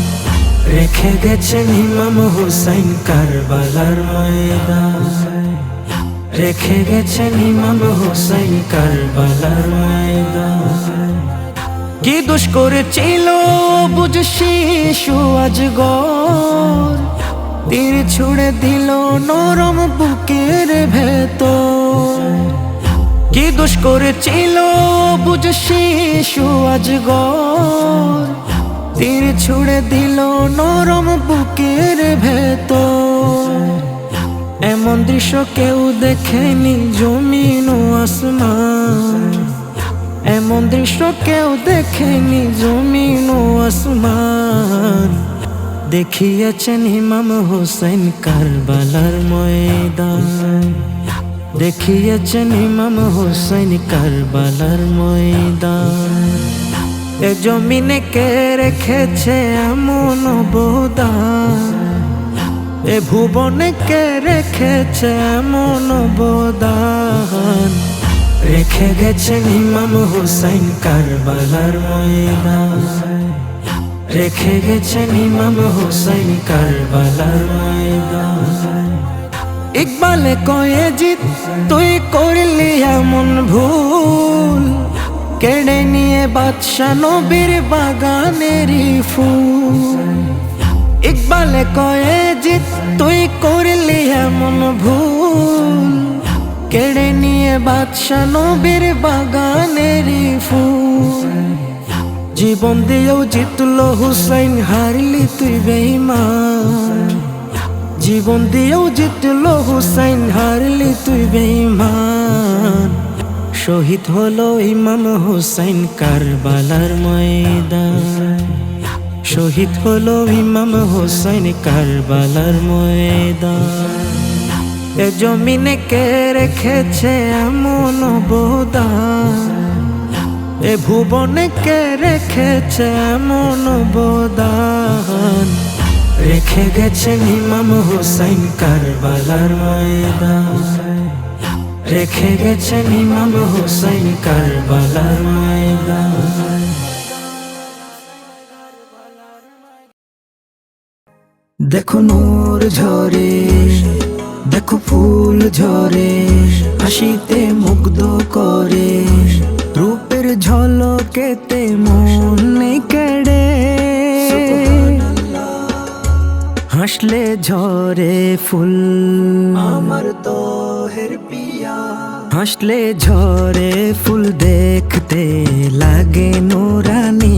রেখে গেছেন ইমাম হোসেন কারবালার ময়দান, রেখে গেছেন ইমাম হোসেন কারবালার ময়দান। কি দোষ করেছিল বুঝ শিশু আজগর, তীর ছুঁড়ে দিল নরম বুকের ভেতর। কি দোষ করেছিল বুঝ শিশু আজগর, তীর ছুঁড়ে দিল নরম বুকের ভেতর। এমন দৃশ্য কেউ দেখেনি জমিন ও আসমান, এমন দৃশ্য কেউ দেখেনি জমিন ও আসমান। দেখিয়েছেন ইমাম হোসেন কারবালার ময়দান, দেখিয়েছেন ইমাম হোসেন কারবালার ময়দান। এ জমিনে কে রেখেছে এমন অবদান, এ ভুবনে কে রেখেছে এমন অবদান। রেখে গেছেন ইমাম হোসেন কারবালার ময়দান, রেখে গেছেন ইমাম হোসেন কারবালার ময়দান। ইকবালে কয়ে জিত তুই করলি এমন ভুল, কেড়ে নিয়ে বাদশা নবীর বাগানেরই ফুল। ইকবালে কয়ে জিত তুই করলি এমন ভুল, কেড়ে নিয়ে বাদশা নবীর বাগানেরই ফুল। জীবন দিয়েও জিতলো হুসাইন হারলি তুই বেঈমান, জীবন দিয়েও জিতলো হুসাইন হারলি তুই বেঈমান। শহীদ হলো ইমাম হোসেন কারবালার ময়দান, শহীদ হলো ইমাম হোসেন কারবালার ময়দান। এ জমিনে কে রেখেছে এমন অবদান, এ ভুবনে কে রেখেছে এমন অবদান। রেখে গেছেন ইমাম হোসেন কারবালার ময়দান, রেখে গেছেন ইমাম হোসেন কারবালার ময়দান। দেখো নূর ঝরে, দেখো ফুল ঝরে, হাসিতে মুগ্ধ করে, রূপের ঝলকেতে মন কেড়ে। হাসলে ঝরে ফুল আমার তোহের পিয়া, হাসলে ঝরে ফুল দেখতে লাগে নুরানি,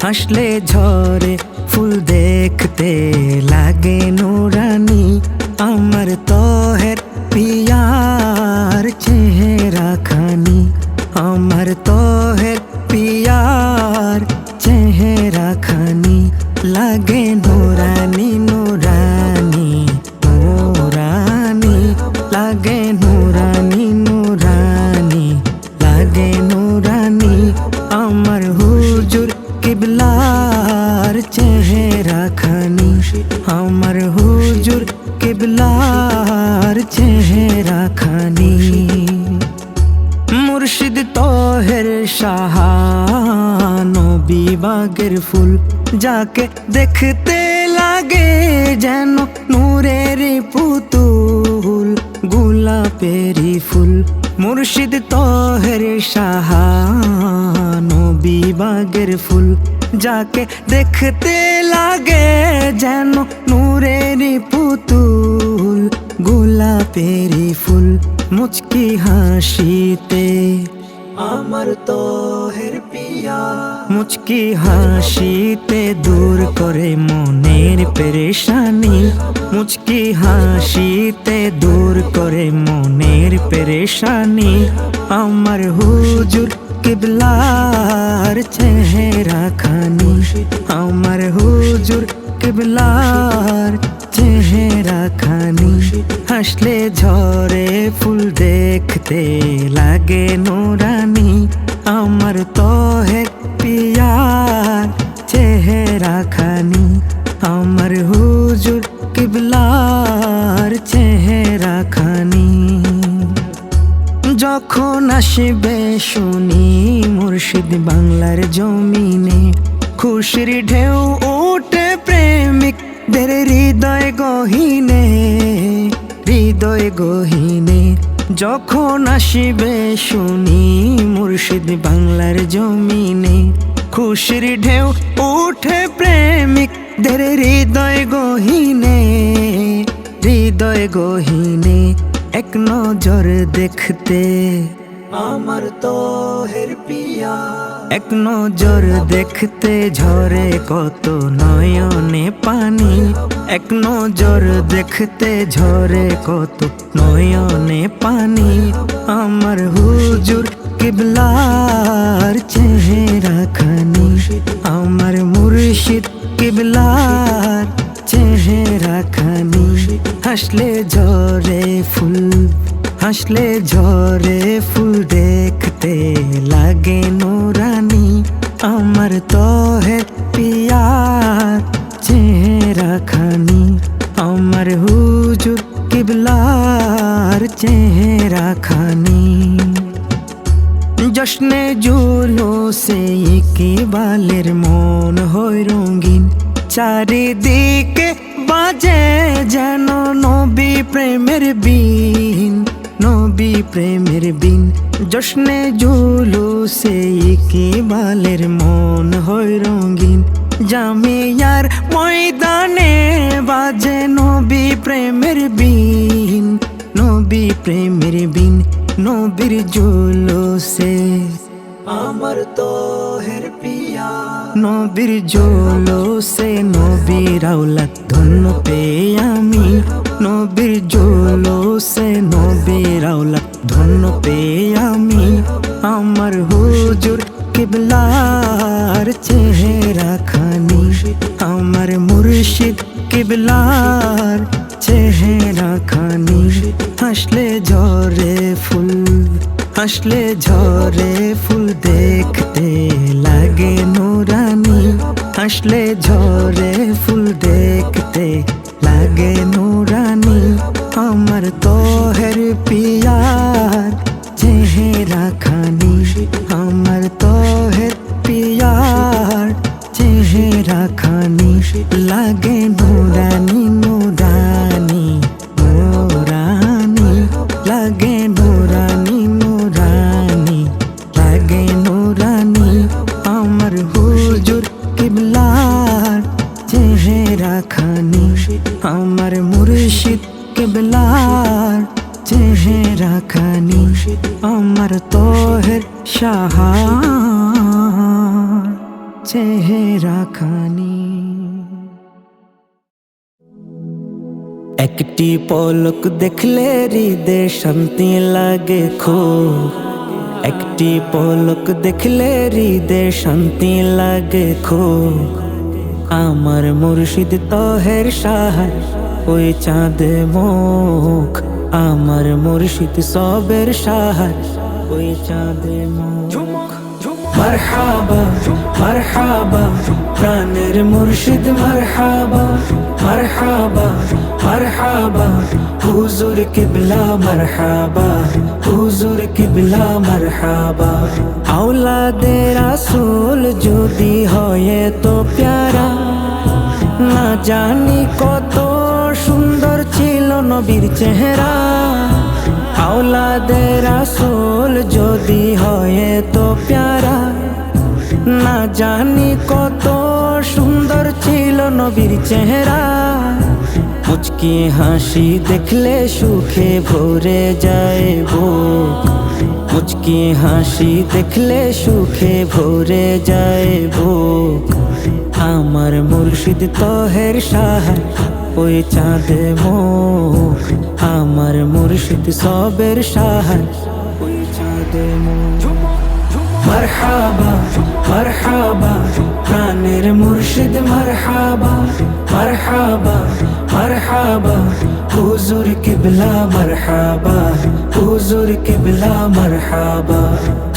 হাসলে ঝরে ফুল দেখতে লাগে নুরানি। আমার তোহের পিয়ার চেহারা খানি, আমার তোহের পিয়ার চেহারা খানি লাগে নুরানি নুরানি নুরানি, লাগে নুরানি নুরানি, লাগে নুরানি। আমার হুজুর কিবলার চেহারা খানি, আমার হুজুর কিবলার চেহারা খানি। সাহা নবী বাগের ফুল, যাকে দেখতে লাগে যেন নূরের পুতুল, গোলাপেরই ফুল মুর্শিদ তহের সাহা নবী বাগের ফুল, যাকে দেখতে লাগে যেন নূরের পুতুল, গোলাপেরই ফুল মুচকি হাসিতে আমার তোহের পিয়া, মুচকি হাসিতে দূর করে মনের পেরেশানি, মুচকি হাসিতে দূর করে মনের পেরেশানি। আমার হুজুর কিবলার চেহারা খানি, আমার হুজুর কিবলার চেহারা খানি, হাসলে ঝরে ফুল দেখতে লাগে নুরানি। আমার তোহের পিয়ার চেহারা খানি, আমার হুজুর কিবলার চেহারা খানি। যখন আসবে শুনি মুর্শিদ বাংলার জমিনে, খুশির ঢেউ ওঠে প্রেমিকদের হৃদয় গহীনে, হৃদয় গহীনে। যখন আসবে শুনি মুর্শিদ বাংলার জমিনে, খুশির ঢেউ ওঠে প্রেমিকদের হৃদয় গহীনে, হৃদয় গহীনে। এক নজর দেখতে আমার তোহের পিয়া, এক নজর দেখতে ঝরে কত নয়নে পানি, এক নজর দেখতে ঝরে কত নয়নে পানি। আমার হুজুর কিবলার চেহারা খানি, আমার মুর্শিদ কিবলার চেহারা খানি, হাসলে ঝরে ফুল, হাসলে ঝরে ফুল দেখতে লাগে নুরানি। আমার তোহের পিয়ার চেহারা খানি, আমার হুজুর কিবলার চেহারা খানি। জশ্নে জুলুসে ইকবালের মন হয় রঙিন, চারিদিকে বাজে যেন নবী প্রেমের বিন, নবী প্রেমের বিন। জশ্নে জুলুসে ইকবালের মন হয় রঙিন, জামিয়ার ময়দানে বাজে নবী প্রেমের বিন, নবী প্রেমের বিন। নবীর জুলুসে আমার তোহের পিয়া, নবীর জুলুসে নবীর আওলাদ ধন্য পেয়ে আমি, নবীর জুলুসে নবীর আওলাদ ধন্য পেয়ে আমি। আমার হুজুর কিবলার চেহারা খানি, আমার মুর্শিদ কিবলার চেহারা খানি, হাসলে ঝরে ফুল, হাসলে ঝরে ফুল দেখতে লাগে নুরানি, হাসলে ঝরে ফুল দেখতে লাগে নুরানি। আমার তোহের পিয়ার চেহারা খানি, আমার তোহের পিয়ার চেহারা খানি, লাগে নুরানি, নুরানি, নুরানি, লাগে নুরানি, নুরানি, লাগে নুরানি। আমার হুজুর কিবলার চেহারা খানি, আমার মুর্শিদ কিবলার চেহারা খানি, আমার তোহের সাহা চেহারা খানি। একটি পলক দেখলে হৃদয়ে শান্তি লাগে খুব, একটি পলক দেখলে হৃদয়ে শান্তি লাগে খুব। আমার মুর্শিদ তোহের সাহার ওই চাঁদ মুখ, আমার মুর্শিদ সবের সাহার ওই চাঁদ মুখ। মারহাবা মারহাবা প্রাণের মুর্শিদ মারহাবা মারহাবা মারহাবা হুজুর কিবলা মারহাবা হুজুর কিবলা মারহাবা আওলাদে রাসূল যদি হয় তো প্যারা না জানি কত সুন্দর ছিল নবীর চেহারা আওলাদে রাসূল যদি হয় তো প্যারা না জানি কত সুন্দর ছিল নবীর চেহারা মুচকি হাসি দেখলে সুখে ভরে যায় বুক মুচকি হাসি দেখলে সুখে ভরে যায় বুক আমার মুর্শিদ তহের সাহার ওই চাঁদে মুখ আমার মুর্শিদ সবের সাহার ওই চাঁদে মুখ মারহাবা মারহাবা প্রাণের মুর্শিদ মারহাবা মারহাবা মারহাবা হুজুর কিবলা মারহাবা হুজুর কিবলা মারহাবা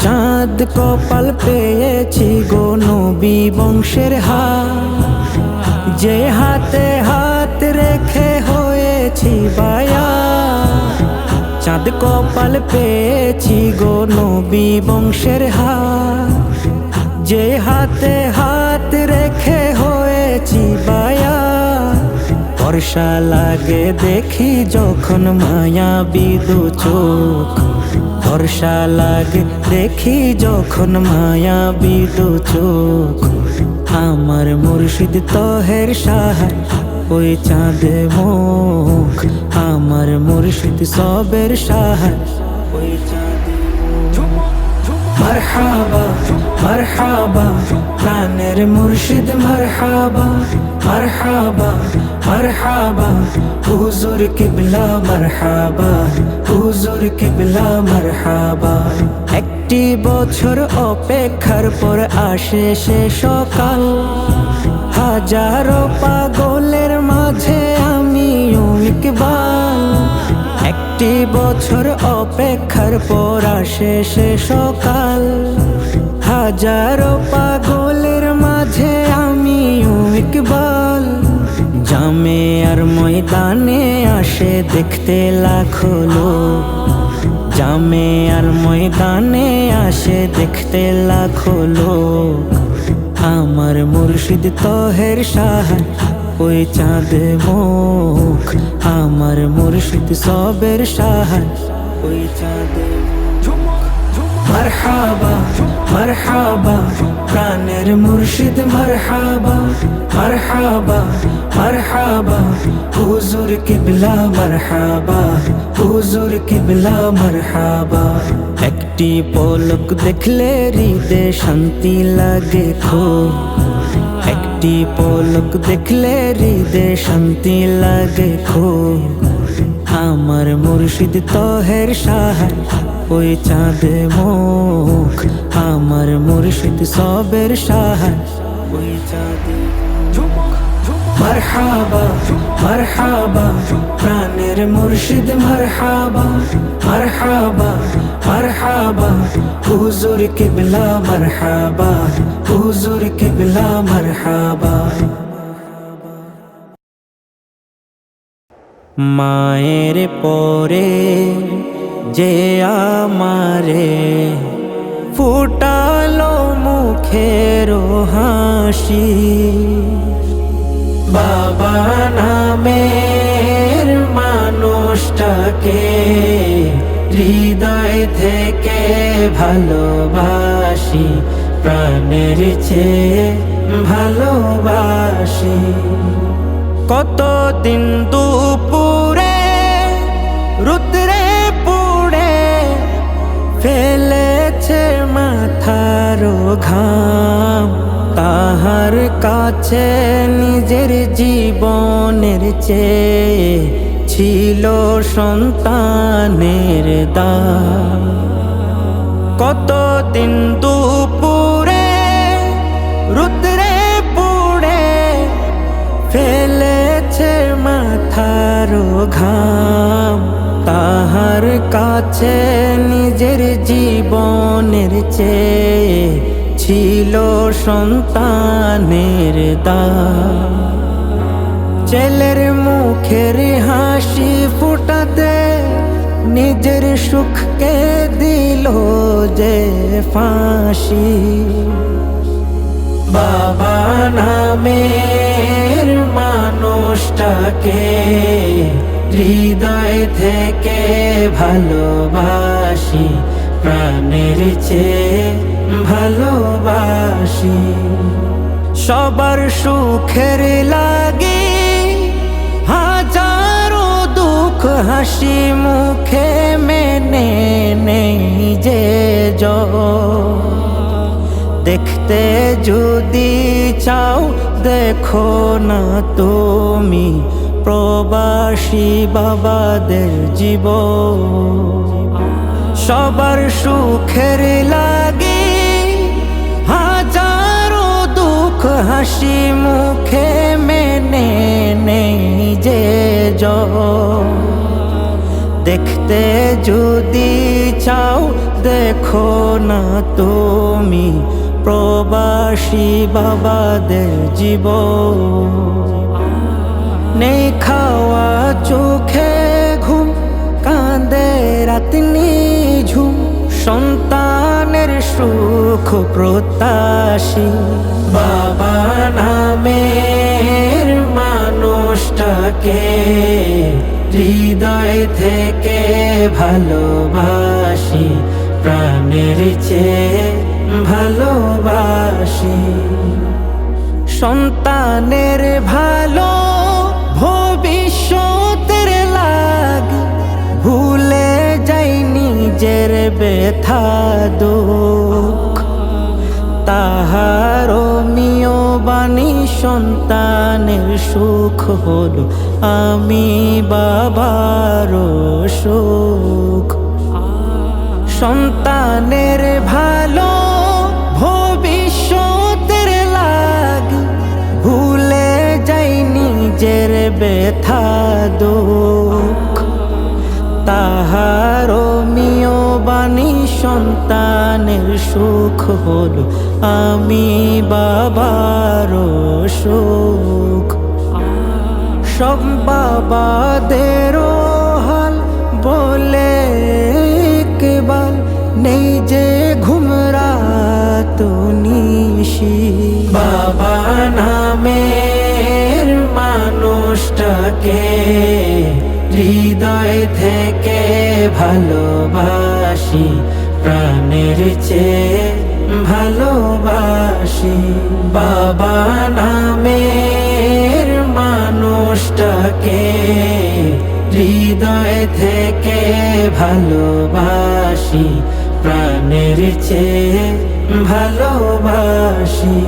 চাঁদ কপাল পেয়েছি গো নবী বংশের হাত যে হাতে হাত রেখে হয়েছি বায়া চাঁদ কপাল পেয়েছি গো নবী বংশের হাত যে হাতে হাত রেখে হয়েছি বায়া বর্ষা লাগে দেখি যখন মায়াবী দু চোখ বর্ষা লাগে দেখি যখন মায়াবী দু চোখ আমার মুর্শিদ তহের সাহার ওই চাঁদে মুখ আমার মুর্শিদ সবের সাহার ওই চাঁদে মারহাবা মারহাবা প্রাণের মুর্শিদ মারহাবা মারহাবা মারহাবা হুজুর কিবলা মারহাবা হুজুর কিবলা মারহাবা একটি বছর অপেক্ষার পর আসে সে সকাল হাজারো পাগলের মাঝে আমিও ইকবাল একটি বছর অপেক্ষার পর আসে সে সকাল হাজারো পাগলের মাঝে আমিও ইকবাল জামে আর ময়দানে আসে দেখতে লাখো লোক জামে আর ময়দানে আসে দেখতে লাখো লোক আমার মুর্শিদ তহের সাহার ওই চাঁদে মুখ আমার মুর্শিদ সবের সাহার ওই চাঁদে মারহাবা মারহাবা প্রাণের মুর্শিদ মারহাবা মারহাবা মারহাবা হুজুর কিবলা মারহাবা হুজুর কিবলা মারহাবা একটি পলক দেখলে হৃদয়ে শান্তি লাগে খুব একটি পলক দেখলে হৃদয়ে শান্তি লাগে খুব আমার মুর্শিদ তহের সাহার ওই চাঁদে মুখ আমার মুর্শিদ সবের সাহার ওই চাঁদে মারহাবা মারহাবা প্রাণের মুর্শিদ মারহাবা মারহাবা মারহাবা হুজুর কিবলা মারহাবা হুজুর কিবলা মারহাবা মায়ের পরে যে আমারে ফুটালো মুখের হাসি বাবা নামের মানুষটাকে হৃদয় থেকে ভালোবাসি প্রাণের চেয়ে ভালোবাসি কতদিন দুপুরে রুদ্রে পুড়ে ফেলেছে মাথার ঘাম তাহার কাছে নিজের জীবনের চেয়ে ছিল সন্তানের দাম কতদিন দুপুরে রুদ্রে পুড়ে ফেলেছে মাথার ঘাম তাহার কাছে নিজের জীবনের চেয়ে ছিল সন্তানের দান। ছেলের মুখের হাসি ফুটাতে নিজের সুখকে দিল যে ফাঁসি। বাবা নামের মানুষটাকে হৃদয় থেকে ভালোবাসি, প্রাণের চেয়ে ভালোবাসি। সবার সুখের লাগে হাজারো দুঃখ হাসি মুখে মেনে নেই যে দেখতে যদি চাও দেখো না তুমি প্রবাসী বাবাদের জীবন। সবার সুখের লাগে হাজারো দুঃখ হাসি মুখে মেনে নেই যে দেখতে যদি চাও দেখো না তুমি প্রবাসী বাবাদের জীবন। নেই খাওয়া চোখে ঘুম, কাঁদে রাত নিঝুম, সন্তানের সুখ প্রত্যাশী। বাবা নামের মানুষটাকে হৃদয় থেকে ভালোবাসি, প্রাণের চেয়ে ভালোবাসি। সন্তানের ভালো ভবিষ্যতের লাগ ভুলে যাই নিজের ব্যথা দুঃখ। তাহার মিও বাণী সন্তানের সুখ হলো আমি বাবার সুখ। সন্তানের ভালো ভবিষ্যতের লাগ ভুলে যাই নিজের ব্যথা দুঃখ। তাহার মিও বাণী সন্তানের সুখ হলো আমি বাবার সুখ। সব বাবাদের হাল বলে কেবল নেই যে ঘুম রাত নিশি। বাবা নামের মানুষটাকে হৃদয় থেকে ভালোবাসি, প্রাণের চেয়ে ভালোবাসি। বাবা নামের মানুষটাকে হৃদয় থেকে ভালোবাসি, প্রাণের চেয়ে ভালোবাসি।